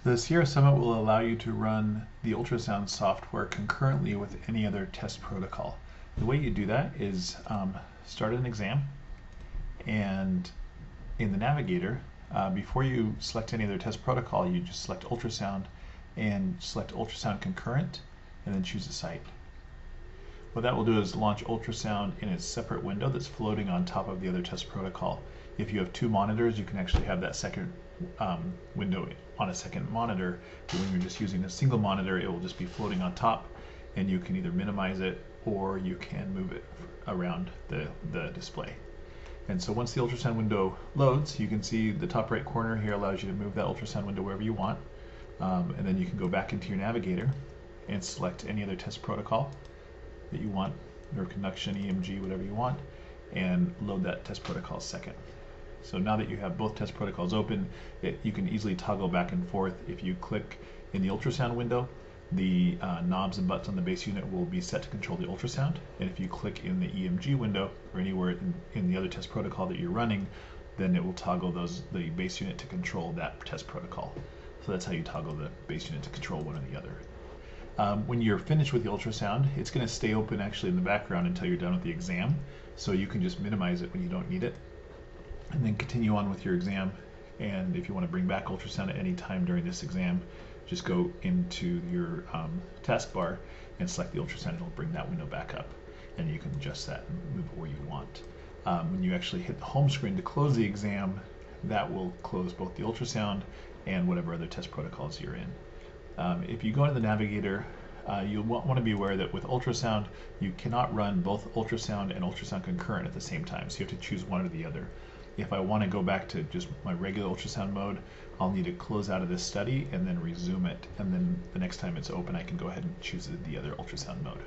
The Sierra Summit will allow you to run the ultrasound software concurrently with any other test protocol. The way you do that is start an exam, and in the navigator, before you select any other test protocol, you just select ultrasound and select ultrasound concurrent and then choose a site. What that will do is launch ultrasound in a separate window that's floating on top of the other test protocol. If you have two monitors, you can actually have that second window on a second monitor, but when you're just using a single monitor, it will just be floating on top, and you can either minimize it or you can move it around the display. And so once the ultrasound window loads, you can see the top right corner here allows you to move that ultrasound window wherever you want, and then you can go back into your navigator and select any other test protocol that you want, nerve conduction, EMG, whatever you want, and load that test protocol second. So now that you have both test protocols open, you can easily toggle back and forth. If you click in the ultrasound window, the knobs and buttons on the base unit will be set to control the ultrasound. And if you click in the EMG window or anywhere in the other test protocol that you're running, then it will toggle the base unit to control that test protocol. So that's how you toggle the base unit to control one or the other. When you're finished with the ultrasound, it's going to stay open actually in the background until you're done with the exam. So you can just minimize it when you don't need it, and then continue on with your exam. And if you want to bring back ultrasound at any time during this exam, just go into your taskbar and select the ultrasound, and it'll bring that window back up, and you can adjust that and move it where you want. When you actually hit the home screen to close the exam, that will close both the ultrasound and whatever other test protocols you're in. If you go into the navigator, you'll want to be aware that with ultrasound, you cannot run both ultrasound and ultrasound concurrent at the same time, so you have to choose one or the other. If I want to go back to just my regular ultrasound mode, I'll need to close out of this study and then resume it, and then the next time it's open I can go ahead and choose the other ultrasound mode.